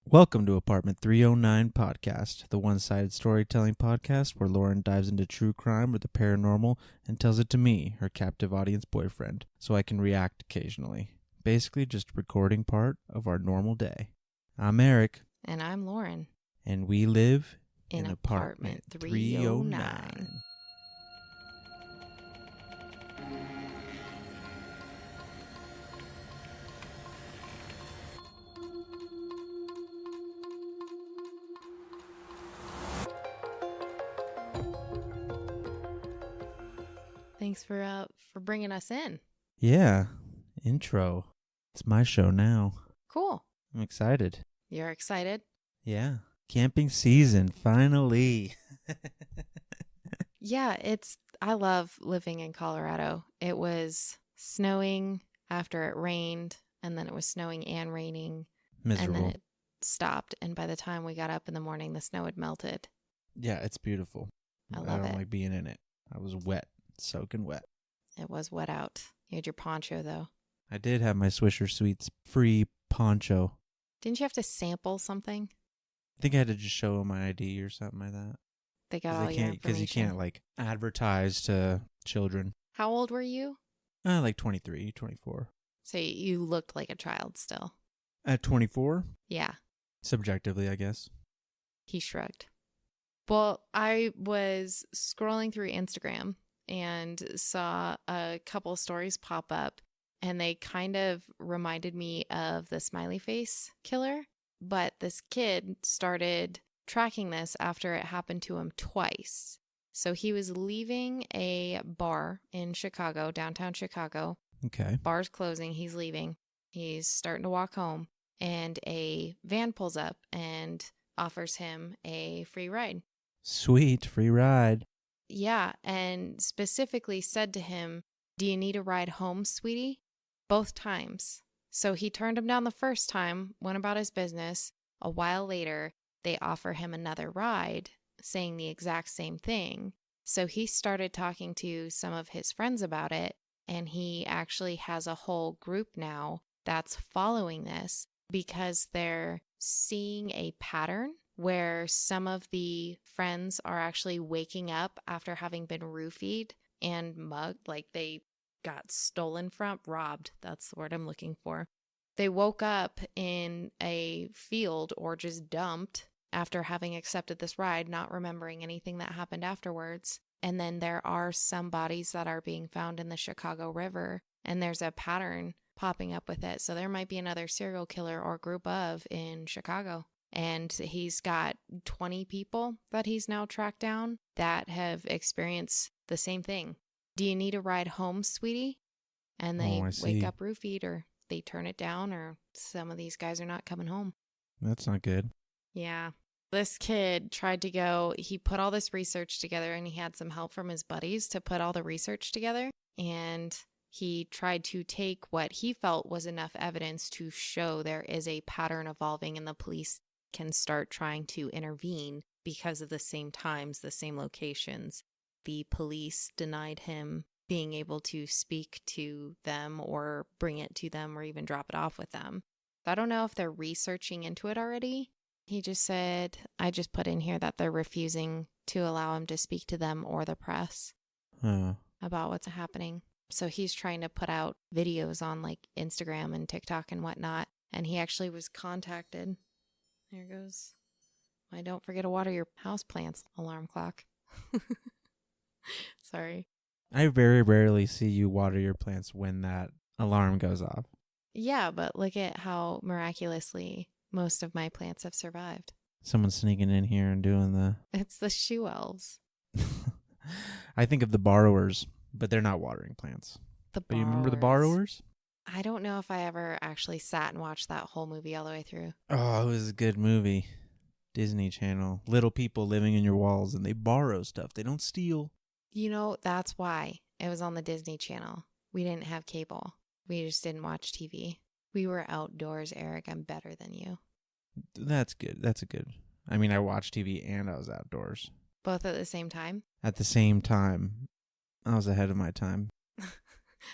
Welcome to Apartment 309 Podcast, the one-sided storytelling podcast where Lauren dives into true crime or the paranormal and tells it to me, her captive audience boyfriend, so I can react occasionally. Basically just a recording part of our normal day. I'm Eric. And I'm Lauren. And we live in Apartment 309. Thanks for bringing us in. Yeah, intro. It's my show now. Cool. I'm excited. You're excited? Yeah. Camping season, finally. Yeah, I love living in Colorado. It was snowing after it rained, and then it was snowing and raining. Miserable. And then it stopped, and by the time we got up in the morning, the snow had melted. Yeah, it's beautiful. I love don't it. like being in it. I was wet, soaking wet. It was wet out. You had your poncho, though. I did have my Swisher Sweets free poncho. Didn't you have to sample something? I think I had to just show them my ID or something like that. They got all your information. Because you can't, advertise to children. How old were you? Like 23, 24. So you looked like a child still. At 24? Yeah. Subjectively, I guess. He shrugged. Well, I was scrolling through Instagram and saw a couple stories pop up, and they kind of reminded me of the smiley face killer. But this kid started tracking this after it happened to him twice. So he was leaving a bar in Chicago, downtown Chicago. Okay. Bar's closing. He's leaving. He's starting to walk home, and a van pulls up and offers him a free ride. Sweet, free ride. Yeah, and specifically said to him, "Do you need a ride home, sweetie?" Both times. So he turned him down the first time, went about his business. A while later, they offer him another ride, saying the exact same thing. So he started talking to some of his friends about it, and he actually has a whole group now that's following this because they're seeing a pattern where some of the friends are actually waking up after having been roofied and mugged, like they got stolen from, robbed. That's the word I'm looking for. They woke up in a field or just dumped after having accepted this ride, not remembering anything that happened afterwards. And then there are some bodies that are being found in the Chicago River, and there's a pattern popping up with it. So there might be another serial killer or group of in Chicago. And he's got 20 people that he's now tracked down that have experienced the same thing. Do you need a ride home, sweetie? And they wake up roofied, or they turn it down, or some of these guys are not coming home. That's not good. Yeah. This kid tried to go, he put all this research together, and he had some help from his buddies to put all the research together. And he tried to take what he felt was enough evidence to show there is a pattern evolving, and the police can start trying to intervene because of the same times, the same locations. The police denied him being able to speak to them or bring it to them or even drop it off with them. I don't know if they're researching into it already. He just said, I just put in here that they're refusing to allow him to speak to them or the press about what's happening. So he's trying to put out videos on like Instagram and TikTok and whatnot. And he actually was contacted. There goes. I don't forget to water your houseplants alarm clock. Sorry. I very rarely see you water your plants when that alarm goes off. Yeah, but look at how miraculously most of my plants have survived. Someone's sneaking in here and doing the... It's the shoe elves. I think of the borrowers, but they're not watering plants. But you remember the borrowers? I don't know if I ever actually sat and watched that whole movie all the way through. Oh, it was a good movie. Disney Channel. Little people living in your walls, and they borrow stuff. They don't steal. You know, that's why it was on the Disney Channel. We didn't have cable. We just didn't watch TV. We were outdoors, Eric. I'm better than you. That's good. That's a good. I mean, I watched TV and I was outdoors. Both at the same time? At the same time. I was ahead of my time.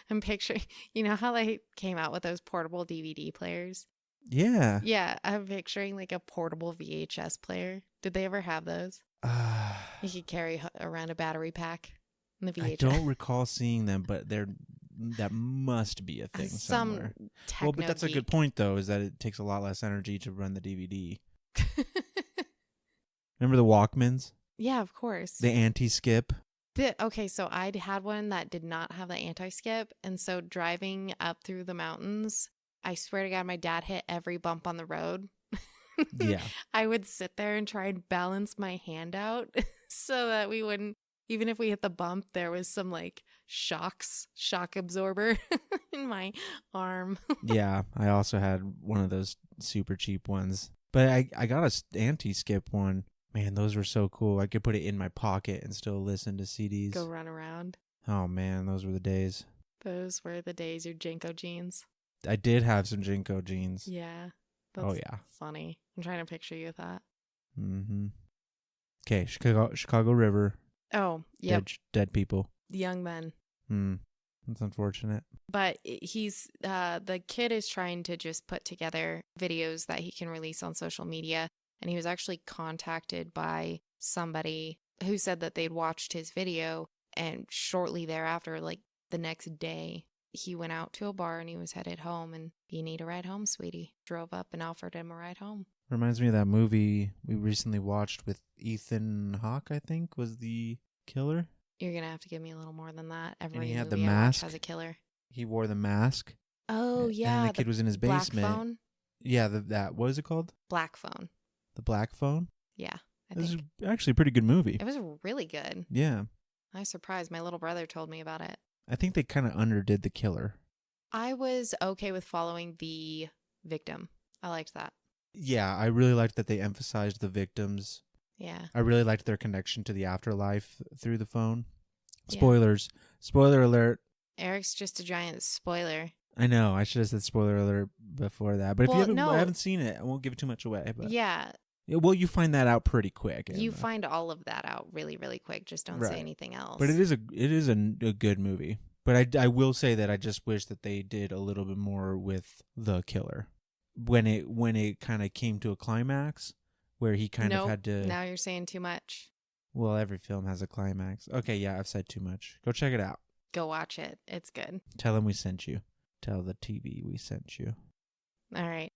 I'm picturing, you know how they came out with those portable DVD players? Yeah. Yeah, I'm picturing like a portable VHS player. Did they ever have those? You could carry around a battery pack in the I VHS. don't recall seeing them, but that must be a thing Some somewhere. Well, but techno that's a good geek. point, though, is that it takes a lot less energy to run the DVD. Remember the Walkmans? Yeah, of course. The anti-skip? Okay, so I had one that did not have the anti-skip, and so driving up through the mountains, I swear to God, my dad hit every bump on the road. Yeah. I would sit there and try and balance my hand out so that we wouldn't, even if we hit the bump, there was some like shock absorber in my arm. Yeah, I also had one of those super cheap ones. But I got a anti-skip one. Man, those were so cool. I could put it in my pocket and still listen to CDs. Go run around. Oh, man, those were the days. Those were the days, your Jinko jeans. I did have some Jinko jeans. Yeah. Oh, yeah. Funny. I'm trying to picture you with that. Mm-hmm. Okay, Chicago River. Oh, yep. Dead people. Young men. That's unfortunate. But he's the kid is trying to just put together videos that he can release on social media. And he was actually contacted by somebody who said that they'd watched his video. And shortly thereafter, like the next day, he went out to a bar and he was headed home. And you need a ride home, sweetie. Drove up and offered him a ride home. Reminds me of that movie we recently watched with Ethan Hawke, I think, was the killer. You're going to have to give me a little more than that. Every he had movie the mask. I watch has a killer. He wore the mask. Oh, yeah. And the kid was in his basement. Black phone? Yeah, that what is it called? Black phone. The Black Phone? Yeah. It was actually a pretty good movie. It was really good. Yeah. I was surprised. My little brother told me about it. I think they kind of underdid the killer. I was okay with following the victim. I liked that. Yeah, I really liked that they emphasized the victims. Yeah. I really liked their connection to the afterlife through the phone. Yeah. Spoilers. Spoiler alert. Eric's just a giant spoiler. I know. I should have said spoiler alert before that. But if you haven't seen it, I won't give too much away. But yeah. Well, you find that out pretty quick. You find all of that out really, really quick. Just don't say anything else. But it is a good movie. But I will say that I just wish that they did a little bit more with the killer. When it kind of came to a climax where he kind of had to... Now you're saying too much. Well, every film has a climax. Okay, yeah, I've said too much. Go check it out. Go watch it. It's good. Tell him we sent you. Tell the TV we sent you. All right.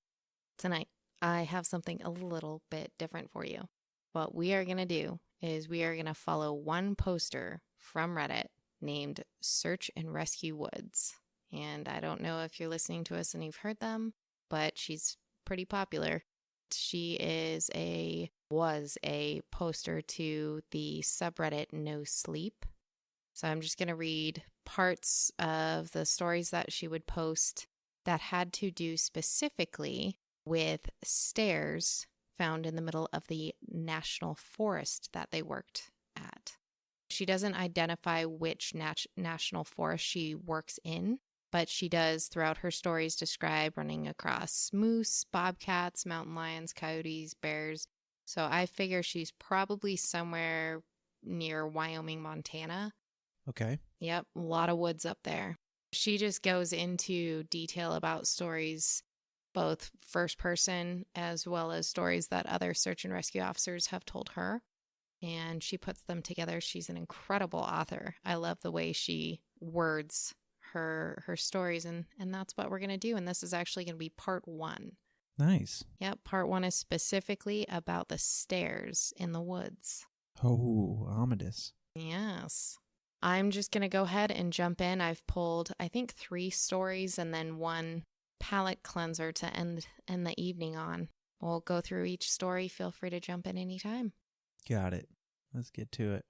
Tonight, I have something a little bit different for you. What we are going to do is we are going to follow one poster from Reddit named Search and Rescue Woods. And I don't know if you're listening to us and you've heard them, but she's pretty popular. She was a poster to the subreddit nosleep. So I'm just going to read parts of the stories that she would post that had to do specifically with stairs found in the middle of the national forest that they worked at. She doesn't identify which national forest she works in, but she does throughout her stories describe running across moose, bobcats, mountain lions, coyotes, bears. So I figure she's probably somewhere near Wyoming, Montana. Okay. Yep, a lot of woods up there. She just goes into detail about stories, both first person as well as stories that other search and rescue officers have told her. And she puts them together. She's an incredible author. I love the way she words her stories, and that's what we're going to do. And this is actually going to be part 1. Nice. Yep, part 1 is specifically about the stairs in the woods. Oh, ominous. Yes. I'm just going to go ahead and jump in. I've pulled, I think, 3 stories and then 1 palate cleanser to end the evening on. We'll go through each story. Feel free to jump in anytime. Got it. Let's get to it.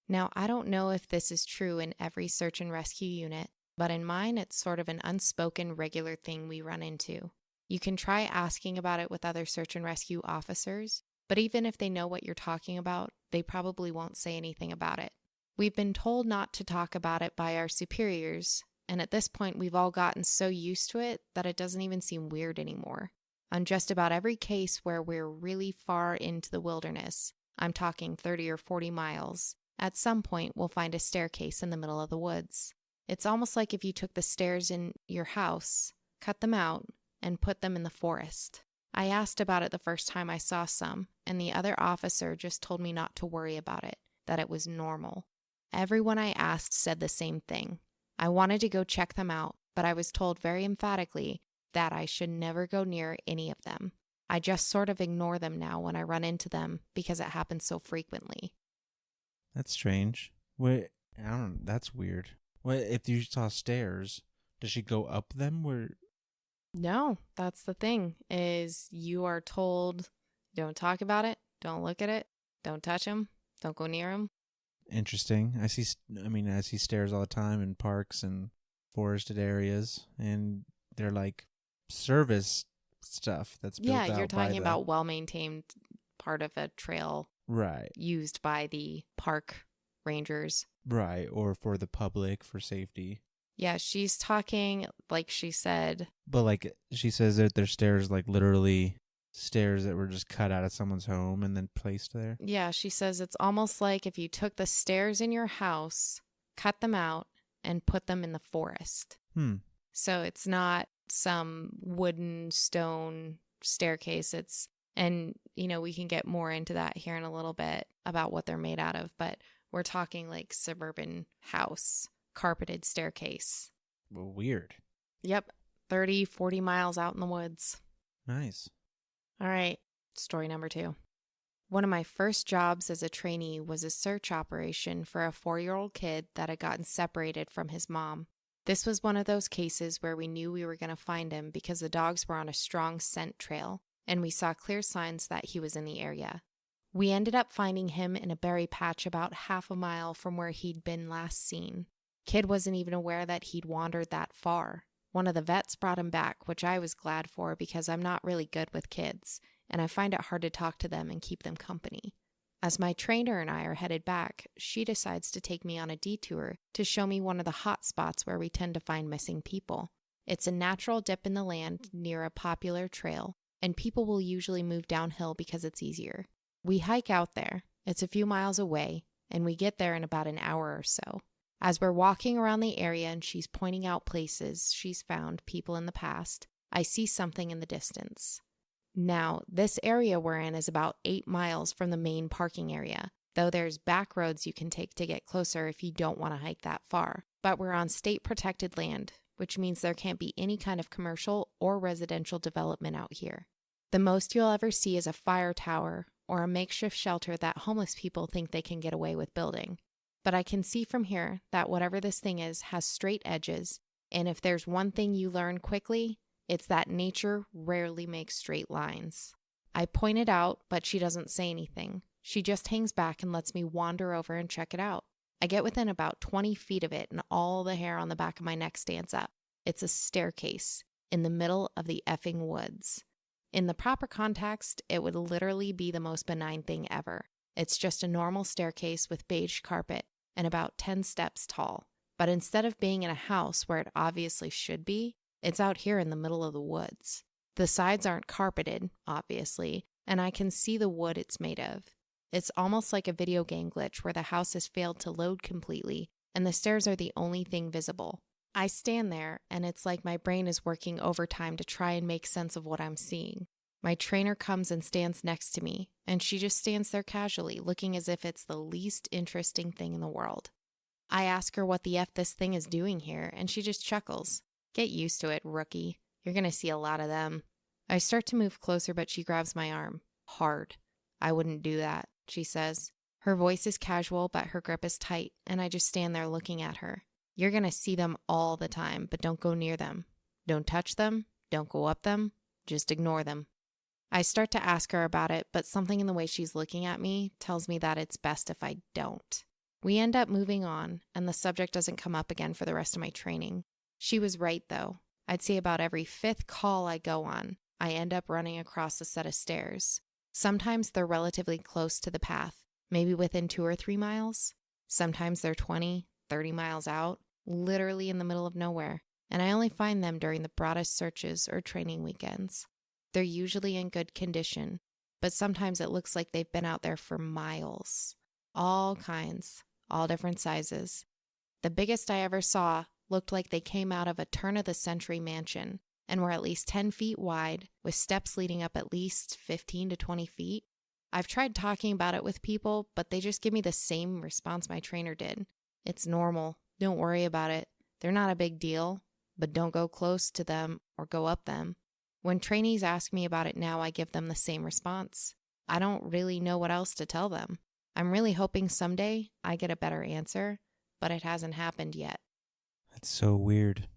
Now, I don't know if this is true in every search and rescue unit, but in mine, it's sort of an unspoken regular thing we run into. You can try asking about it with other search and rescue officers, but even if they know what you're talking about, they probably won't say anything about it. We've been told not to talk about it by our superiors, and at this point, we've all gotten so used to it that it doesn't even seem weird anymore. On just about every case where we're really far into the wilderness, I'm talking 30 or 40 miles, at some point we'll find a staircase in the middle of the woods. It's almost like if you took the stairs in your house, cut them out, and put them in the forest. I asked about it the first time I saw some, and the other officer just told me not to worry about it, that it was normal. Everyone I asked said the same thing. I wanted to go check them out, but I was told very emphatically that I should never go near any of them. I just sort of ignore them now when I run into them because it happens so frequently. That's strange. Wait, I don't. That's weird. What if you saw stairs? Does she go up them? Where? No, that's the thing, is you are told don't talk about it, don't look at it, don't touch them, don't go near them. Interesting. I see stairs all the time in parks and forested areas, and they're like service stuff that's built out. Yeah, you're talking about well-maintained part of a trail, right, used by the park rangers. Right, or for the public for safety. Yeah, she's talking, like she said. But like she says that they're stairs, like literally stairs that were just cut out of someone's home and then placed there. Yeah, she says it's almost like if you took the stairs in your house, cut them out, and put them in the forest. So it's not some wooden stone staircase. And we can get more into that here in a little bit about what they're made out of, but we're talking like suburban house, carpeted staircase. Well, weird. Yep. 30, 40 miles out in the woods. Nice. All right. Story number 2. One of my first jobs as a trainee was a search operation for a 4-year-old kid that had gotten separated from his mom. This was one of those cases where we knew we were going to find him because the dogs were on a strong scent trail, and we saw clear signs that he was in the area. We ended up finding him in a berry patch about half a mile from where he'd been last seen. Kid wasn't even aware that he'd wandered that far. One of the vets brought him back, which I was glad for because I'm not really good with kids, and I find it hard to talk to them and keep them company. As my trainer and I are headed back, she decides to take me on a detour to show me one of the hot spots where we tend to find missing people. It's a natural dip in the land near a popular trail, and people will usually move downhill because it's easier. We hike out there. It's a few miles away, and we get there in about an hour or so. As we're walking around the area and she's pointing out places she's found people in the past, I see something in the distance. Now, this area we're in is about 8 miles from the main parking area, though there's back roads you can take to get closer if you don't want to hike that far. But we're on state-protected land, which means there can't be any kind of commercial or residential development out here. The most you'll ever see is a fire tower or a makeshift shelter that homeless people think they can get away with building. But I can see from here that whatever this thing is has straight edges, and if there's one thing you learn quickly, it's that nature rarely makes straight lines. I point it out, but she doesn't say anything. She just hangs back and lets me wander over and check it out. I get within about 20 feet of it, and all the hair on the back of my neck stands up. It's a staircase in the middle of the effing woods. In the proper context, it would literally be the most benign thing ever. It's just a normal staircase with beige carpet and about 10 steps tall. But instead of being in a house where it obviously should be, it's out here in the middle of the woods. The sides aren't carpeted, obviously, and I can see the wood it's made of. It's almost like a video game glitch where the house has failed to load completely, and the stairs are the only thing visible. I stand there, and it's like my brain is working overtime to try and make sense of what I'm seeing. My trainer comes and stands next to me, and she just stands there casually, looking as if it's the least interesting thing in the world. I ask her what the F this thing is doing here, and she just chuckles. Get used to it, rookie. You're gonna see a lot of them. I start to move closer, but she grabs my arm. Hard. I wouldn't do that, she says. Her voice is casual, but her grip is tight, and I just stand there looking at her. You're gonna see them all the time, but don't go near them. Don't touch them. Don't go up them. Just ignore them. I start to ask her about it, but something in the way she's looking at me tells me that it's best if I don't. We end up moving on, and the subject doesn't come up again for the rest of my training. She was right, though. I'd say about every 5th call I go on, I end up running across a set of stairs. Sometimes they're relatively close to the path, maybe within 2 or 3 miles. Sometimes they're 20, 30 miles out, literally in the middle of nowhere, and I only find them during the broadest searches or training weekends. They're usually in good condition, but sometimes it looks like they've been out there for miles. All kinds, all different sizes. The biggest I ever saw looked like they came out of a turn-of-the-century mansion, and were at least 10 feet wide, with steps leading up at least 15 to 20 feet. I've tried talking about it with people, but they just give me the same response my trainer did. It's normal. Don't worry about it. They're not a big deal, but don't go close to them or go up them. When trainees ask me about it now, I give them the same response. I don't really know what else to tell them. I'm really hoping someday I get a better answer, but it hasn't happened yet. That's so weird.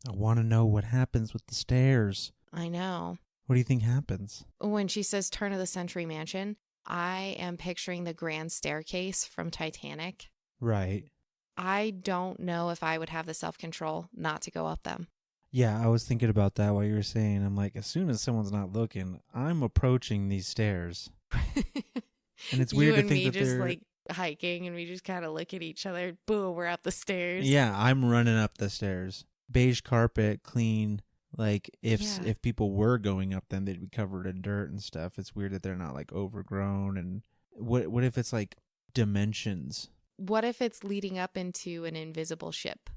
I want to know what happens with the stairs. I know. What do you think happens? When she says turn of the century mansion, I am picturing the grand staircase from Titanic. Right. I don't know if I would have the self-control not to go up them. Yeah, I was thinking about that while you were saying. I'm like, as soon as someone's not looking, I'm approaching these stairs. And it's weird you to think and me that just they're like hiking and we just kind of look at each other. Boom, we're up the stairs. Yeah, I'm running up the stairs. Beige carpet, clean. Like if people were going up them, they'd be covered in dirt and stuff. It's weird that they're not like overgrown. And what if it's like dimensions? What if it's leading up into an invisible ship?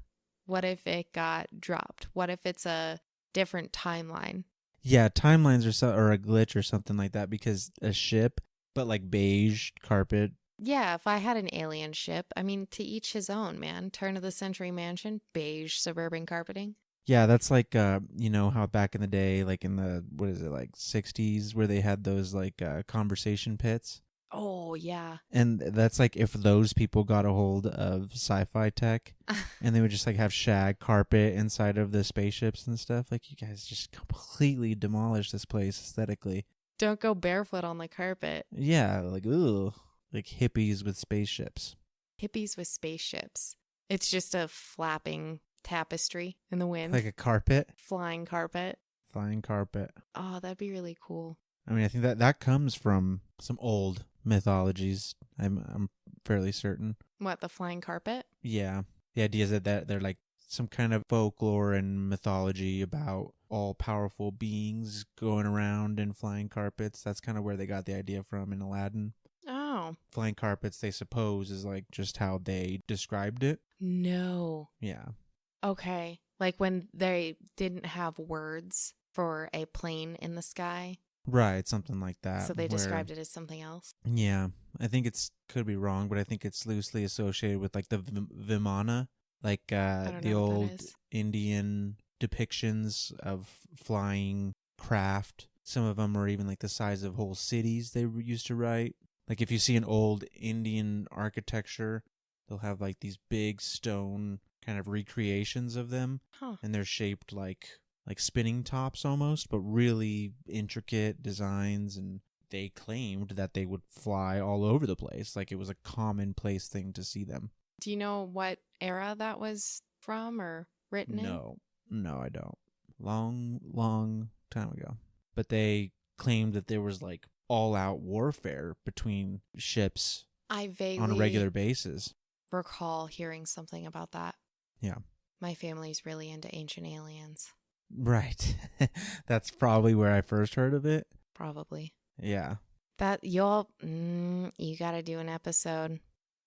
What if it got dropped? What if it's a different timeline? Yeah, timelines or a glitch or something like that, because a ship, but like beige carpet. Yeah, if I had an alien ship, I mean, to each his own, man. Turn of the century mansion, beige suburban carpeting. Yeah, that's like, you know, how back in the day, like in the, what is it, like 60s, where they had those like conversation pits. Oh, yeah. And that's like if those people got a hold of sci-fi tech and they would just like have shag carpet inside of the spaceships and stuff. Like, you guys just completely demolished this place aesthetically. Don't go barefoot on the carpet. Yeah, like, ooh, like hippies with spaceships. Hippies with spaceships. It's just a flapping tapestry in the wind. Like a carpet. Flying carpet. Flying carpet. Oh, that'd be really cool. I mean, I think that comes from some old mythologies. I'm fairly certain. What, the flying carpet? Yeah. The idea is that they're like some kind of folklore and mythology about all-powerful beings going around in flying carpets. That's kind of where they got the idea from in Aladdin. Oh. Flying carpets, they suppose, is like just how they described it. No. Yeah. Okay. Like when they didn't have words for a plane in the sky. Right, something like that. So they described it as something else. Yeah. I think could be wrong, but I think it's loosely associated with like the Vimana, like the old Indian depictions of flying craft. Some of them are even like the size of whole cities they used to write. Like if you see an old Indian architecture, they'll have like these big stone kind of recreations of them. Huh. And they're shaped like spinning tops almost, but really intricate designs. And they claimed that they would fly all over the place. Like it was a commonplace thing to see them. Do you know what era that was from or written in? No, I don't. Long time ago. But they claimed that there was like all-out warfare between ships I vaguely on a regular basis. Recall hearing something about that. Yeah. My family's really into ancient aliens. Right. That's probably where I first heard of it. Probably. Yeah. That you gotta do an episode.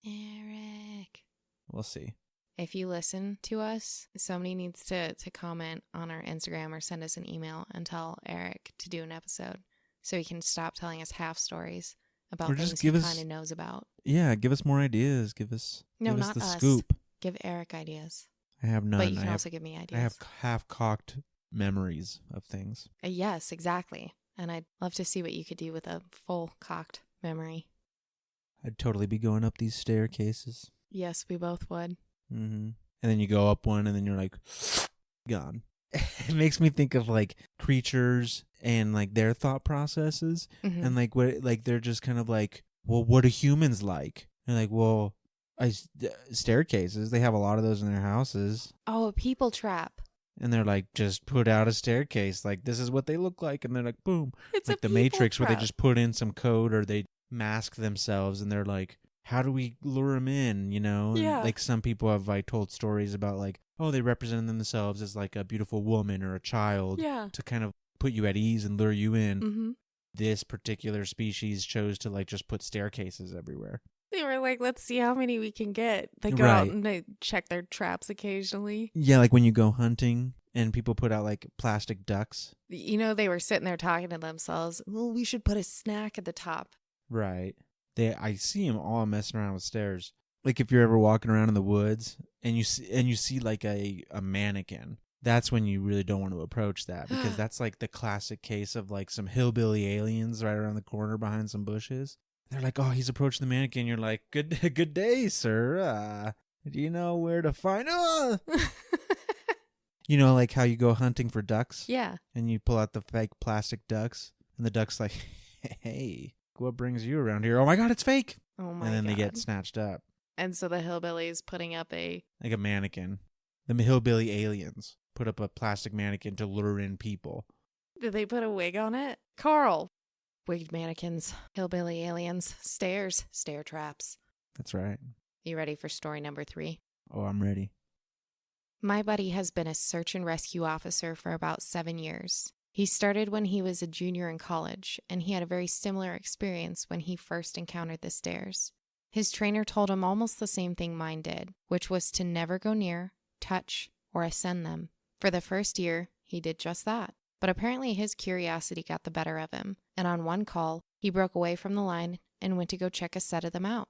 Eric. We'll see. If you listen to us, somebody needs to comment on our Instagram or send us an email and tell Eric to do an episode so he can stop telling us half stories about or things he kind of knows about. Yeah, give us more ideas. Give us not the us. scoop. Give Eric ideas. I have none. But you can also give me ideas. I have half-cocked memories of things. Yes, exactly. And I'd love to see what you could do with a full cocked memory. I'd totally be going up these staircases. Yes, we both would. Mm-hmm. And then you go up one and then you're like, gone. It makes me think of like creatures and like their thought processes. Mm-hmm. And like what, like they're just kind of like, well, what are humans like? And like, well, staircases, they have a lot of those in their houses. Oh, a people trap. And they're like, just put out a staircase. Like, this is what they look like. And they're like, boom. It's like a the people Matrix trap. where they just put in some code or they mask themselves. And they're like, how do we lure them in, you know? Yeah. And like some people have like told stories about like, oh, they represent themselves as like a beautiful woman or a child. Yeah. To kind of put you at ease and lure you in. Mm-hmm. This particular species chose to like just put staircases everywhere. They were like, let's see how many we can get. They go out and they check their traps occasionally. Yeah, like when you go hunting And people put out like plastic ducks. You know, they were sitting there talking to themselves. Well, we should put a snack at the top. Right. I see them all messing around with stairs. Like if you're ever walking around in the woods and you see like a mannequin, that's when you really don't want to approach that, because that's like the classic case of like some hillbilly aliens right around the corner behind some bushes. They're like, "Oh, he's approaching the mannequin." You're like, "Good day, sir. Do you know where to find?" You know, like how you go hunting for ducks? Yeah. And you pull out the fake plastic ducks, and the duck's like, "Hey, what brings you around here?" "Oh my God, it's fake!" Oh my And then God. they get snatched up. And so the hillbillies putting up a... Like a mannequin. The hillbilly aliens put up a plastic mannequin to lure in people. Did they put a wig on it? Carl. Wigged mannequins, hillbilly aliens, stairs, stair traps. That's right. You ready for story number 3? Oh, I'm ready. My buddy has been a search and rescue officer for about 7 years. He started when he was a junior in college, and he had a very similar experience when he first encountered the stairs. His trainer told him almost the same thing mine did, which was to never go near, touch, or ascend them. For the first year, he did just that. But apparently his curiosity got the better of him, and on one call, he broke away from the line and went to go check a set of them out.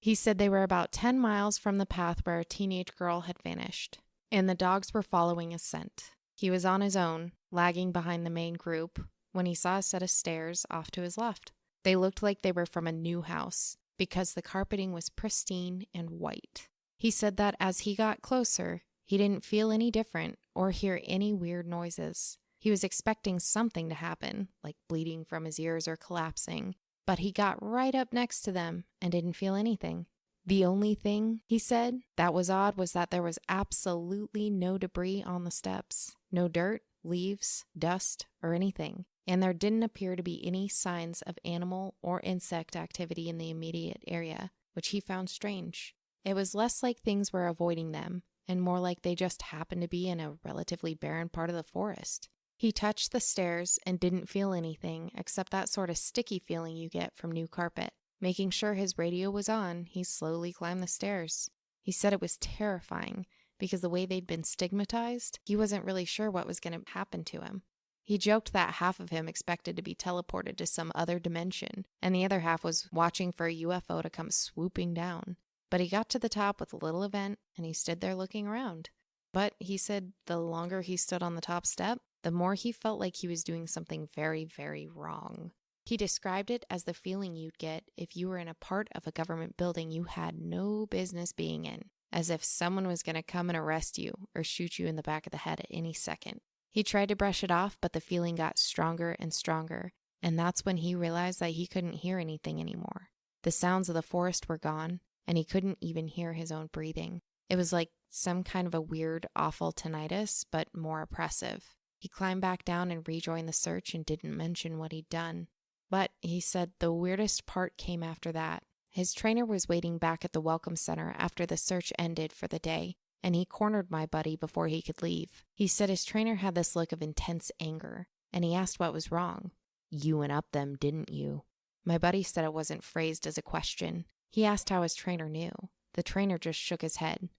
He said they were about 10 miles from the path where a teenage girl had vanished, and the dogs were following a scent. He was on his own, lagging behind the main group, when he saw a set of stairs off to his left. They looked like they were from a new house, because the carpeting was pristine and white. He said that as he got closer, he didn't feel any different or hear any weird noises. He was expecting something to happen, like bleeding from his ears or collapsing, but he got right up next to them and didn't feel anything. The only thing, he said, that was odd was that there was absolutely no debris on the steps. No dirt, leaves, dust, or anything. And there didn't appear to be any signs of animal or insect activity in the immediate area, which he found strange. It was less like things were avoiding them, and more like they just happened to be in a relatively barren part of the forest. He touched the stairs and didn't feel anything except that sort of sticky feeling you get from new carpet. Making sure his radio was on, he slowly climbed the stairs. He said it was terrifying because the way they'd been stigmatized, he wasn't really sure what was going to happen to him. He joked that half of him expected to be teleported to some other dimension, and the other half was watching for a UFO to come swooping down. But he got to the top with a little event, and he stood there looking around. But he said the longer he stood on the top step, the more he felt like he was doing something very, very wrong. He described it as the feeling you'd get if you were in a part of a government building you had no business being in, as if someone was going to come and arrest you or shoot you in the back of the head at any second. He tried to brush it off, but the feeling got stronger and stronger, and that's when he realized that he couldn't hear anything anymore. The sounds of the forest were gone, and he couldn't even hear his own breathing. It was like some kind of a weird, awful tinnitus, but more oppressive. He climbed back down and rejoined the search and didn't mention what he'd done. But, he said, the weirdest part came after that. His trainer was waiting back at the welcome center after the search ended for the day, and he cornered my buddy before he could leave. He said his trainer had this look of intense anger, and he asked what was wrong. "You went up them, didn't you?" My buddy said it wasn't phrased as a question. He asked how his trainer knew. The trainer just shook his head.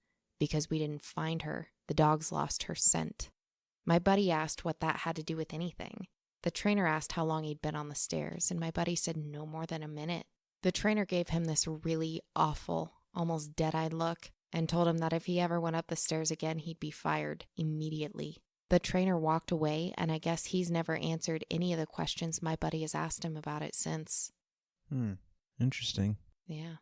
"Because we didn't find her. The dogs lost her scent." My buddy asked what that had to do with anything. The trainer asked how long he'd been on the stairs, and my buddy said no more than a minute. The trainer gave him this really awful, almost dead-eyed look, and told him that if he ever went up the stairs again, he'd be fired immediately. The trainer walked away, and I guess he's never answered any of the questions my buddy has asked him about it since. Interesting. Yeah.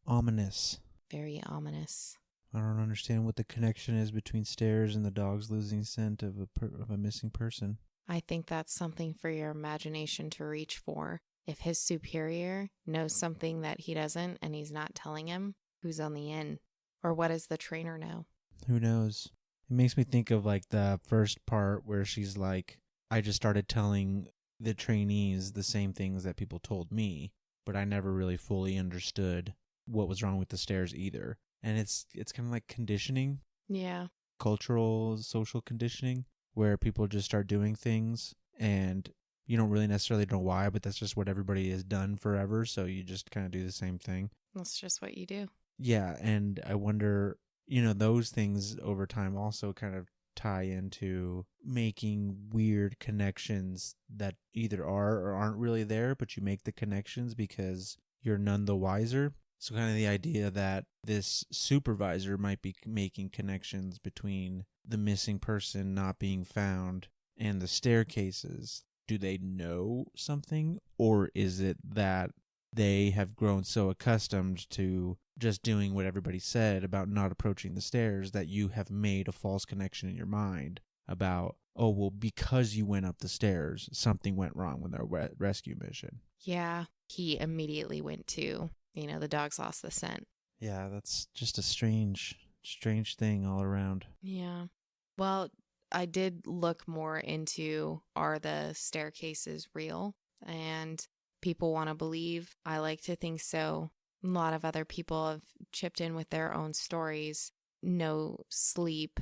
Ominous. Very ominous. I don't understand what the connection is between stairs and the dogs losing scent of a missing person. I think that's something for your imagination to reach for. If his superior knows something that he doesn't and he's not telling him, who's on the in? Or what does the trainer know? Who knows? It makes me think of like the first part where she's like, I just started telling the trainees the same things that people told me, but I never really fully understood what was wrong with the stairs either. And it's kind of like conditioning. Yeah. Cultural, social conditioning, where people just start doing things and you don't really necessarily know why, but that's just what everybody has done forever. So you just kind of do the same thing. That's just what you do. Yeah. And I wonder, those things over time also kind of tie into making weird connections that either are or aren't really there, but you make the connections because you're none the wiser. So kind of the idea that this supervisor might be making connections between the missing person not being found and the staircases. Do they know something, or is it that they have grown so accustomed to just doing what everybody said about not approaching the stairs that you have made a false connection in your mind about, oh, well, because you went up the stairs, something went wrong with our rescue mission? Yeah, he immediately went to, the dogs lost the scent. Yeah, that's just a strange thing all around. Yeah. Well, I did look more into, are the staircases real? And people want to believe. I like to think so. A lot of other people have chipped in with their own stories. Nosleep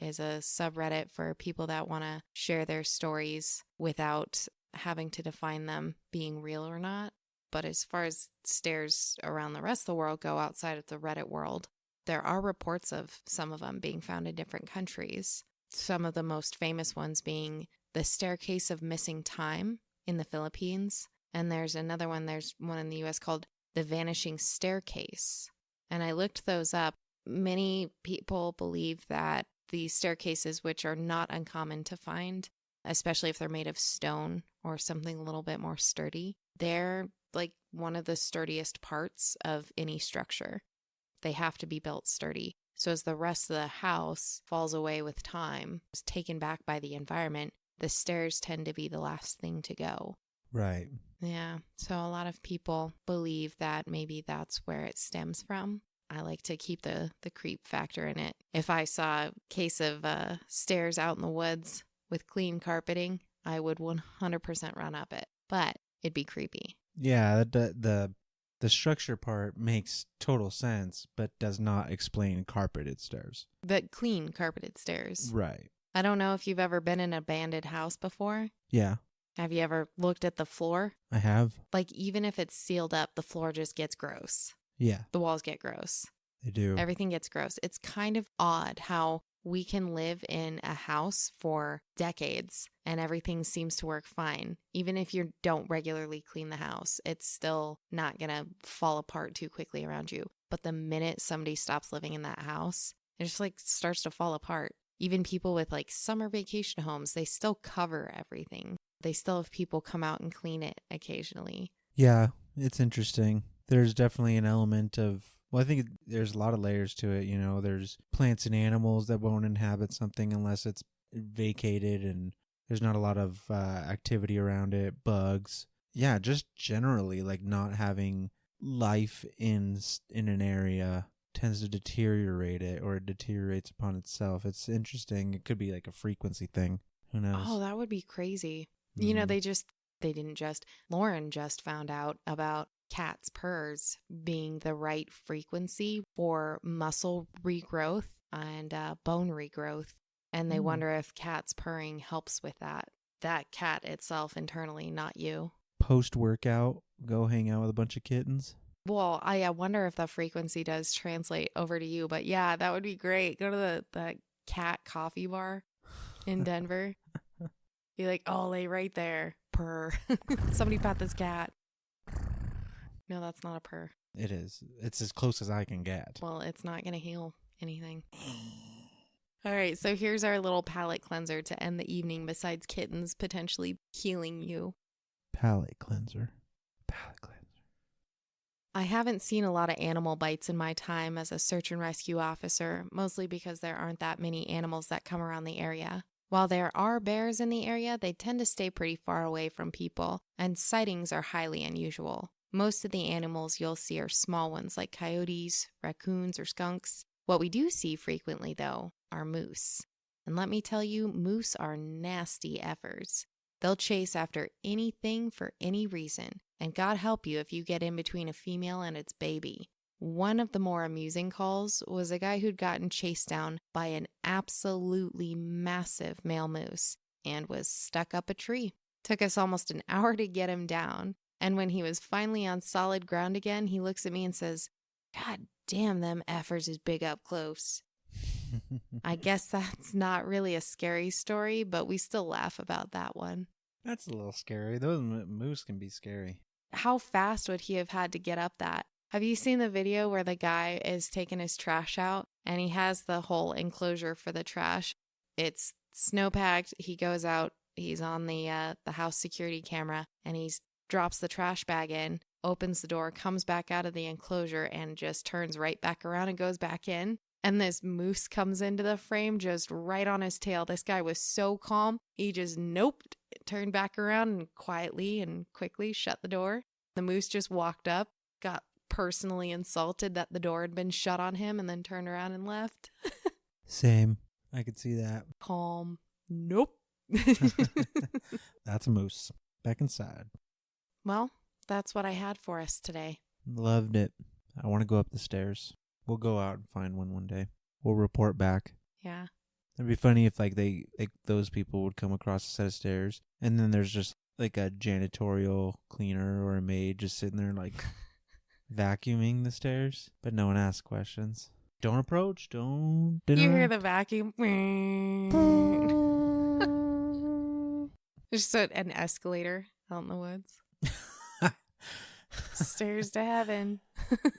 is a subreddit for people that want to share their stories without having to define them being real or not. But as far as stairs around the rest of the world go outside of the Reddit world, there are reports of some of them being found in different countries. Some of the most famous ones being the Staircase of Missing Time in the Philippines. And there's one in the US called the Vanishing Staircase. And I looked those up. Many people believe that these staircases, which are not uncommon to find, especially if they're made of stone or something a little bit more sturdy, they're like one of the sturdiest parts of any structure. They have to be built sturdy. So as the rest of the house falls away with time, is taken back by the environment, the stairs tend to be the last thing to go. Right. Yeah. So a lot of people believe that maybe that's where it stems from. I like to keep the creep factor in it. If I saw a case of stairs out in the woods with clean carpeting, I would 100% run up it. But it'd be creepy. Yeah, the structure part makes total sense, but does not explain carpeted stairs. But clean carpeted stairs. Right. I don't know if you've ever been in an abandoned house before. Yeah, Have you ever looked at the floor? I have. Like, even if it's sealed up, the floor just gets gross. Yeah, The walls get gross. they do. Everything gets gross. It's kind of odd how we can live in a house for decades and everything seems to work fine. Even if you don't regularly clean the house, it's still not going to fall apart too quickly around you. But the minute somebody stops living in that house, it just like starts to fall apart. Even people with like summer vacation homes, they still cover everything. They still have people come out and clean it occasionally. Yeah, it's interesting. There's definitely an element of, well, I think there's a lot of layers to it. There's plants and animals that won't inhabit something unless it's vacated and there's not a lot of activity around it. Bugs. Yeah, just generally like not having life in an area tends to deteriorate it, or it deteriorates upon itself. It's interesting. It could be like a frequency thing. Who knows? Oh, that would be crazy. Mm. Lauren just found out about cats' purrs being the right frequency for muscle regrowth and bone regrowth. And they wonder if cats purring helps with that. That cat itself internally, not you. Post-workout, go hang out with a bunch of kittens. Well, I wonder if the frequency does translate over to you. But yeah, that would be great. Go to the cat coffee bar in Denver. Be like, oh, lay right there. Purr. Somebody pat this cat. No, that's not a purr. It is. It's as close as I can get. Well, it's not going to heal anything. All right, so here's our little palate cleanser to end the evening besides kittens potentially healing you. Palate cleanser. I haven't seen a lot of animal bites in my time as a search and rescue officer, mostly because there aren't that many animals that come around the area. While there are bears in the area, they tend to stay pretty far away from people, and sightings are highly unusual. Most of the animals you'll see are small ones like coyotes, raccoons, or skunks. What we do see frequently, though, are moose. And let me tell you, moose are nasty effers. They'll chase after anything for any reason, and God help you if you get in between a female and its baby. One of the more amusing calls was a guy who'd gotten chased down by an absolutely massive male moose and was stuck up a tree. Took us almost an hour to get him down, and when he was finally on solid ground again, he looks at me and says, "God damn, them effers is big up close." I guess that's not really a scary story, but we still laugh about that one. That's a little scary. Those moose can be scary. How fast would he have had to get up that? Have you seen the video where the guy is taking his trash out and he has the whole enclosure for the trash? It's snow-packed. He goes out. He's on the house security camera and he drops the trash bag in, opens the door, comes back out of the enclosure and just turns right back around and goes back in. And this moose comes into the frame just right on his tail. This guy was so calm. He just noped, turned back around and quietly and quickly shut the door. The moose just walked up, got personally insulted that the door had been shut on him, and then turned around and left. Same. I could see that. Calm. Nope. That's a moose. Back inside. Well, that's what I had for us today. Loved it. I want to go up the stairs. We'll go out and find one day. We'll report back. Yeah. It'd be funny if those people would come across a set of stairs and then there's just like a janitorial cleaner or a maid just sitting there like vacuuming the stairs, but no one asks questions. Don't approach. Don't. You hear the vacuum. Just an escalator out in the woods. Stairs to heaven.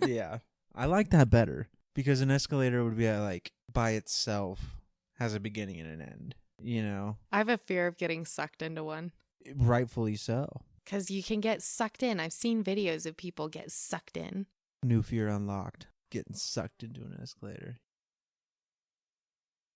Yeah. I like that better because an escalator would be like by itself has a beginning and an end, you know? I have a fear of getting sucked into one. Rightfully so. Because you can get sucked in. I've seen videos of people get sucked in. New fear unlocked. Getting sucked into an escalator.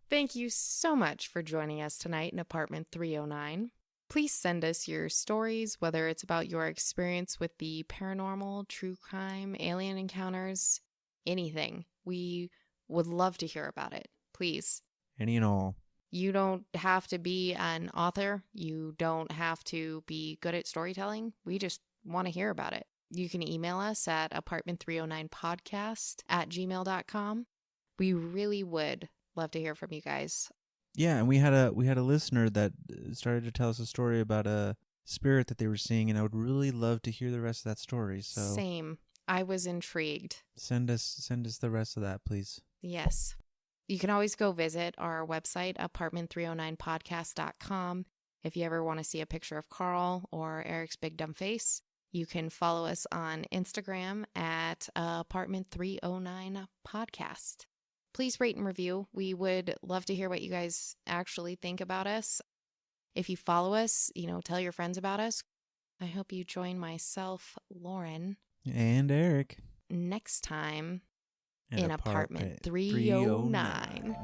Thank you so much for joining us tonight in Apartment 309. Please send us your stories, whether it's about your experience with the paranormal, true crime, alien encounters, anything. We would love to hear about it. Please. Any and all. You don't have to be an author. You don't have to be good at storytelling. We just want to hear about it. You can email us at apartment309podcast@gmail.com. We really would love to hear from you guys. Yeah, and we had a listener that started to tell us a story about a spirit that they were seeing, and I would really love to hear the rest of that story. So Same. I was intrigued. Send us the rest of that, please. Yes. You can always go visit our website, apartment309podcast.com. If you ever want to see a picture of Carl or Eric's big dumb face, you can follow us on Instagram at apartment309podcast. Please rate and review. We would love to hear what you guys actually think about us. If you follow us, tell your friends about us. I hope you join myself, Lauren, and Eric next time in Apartment 309.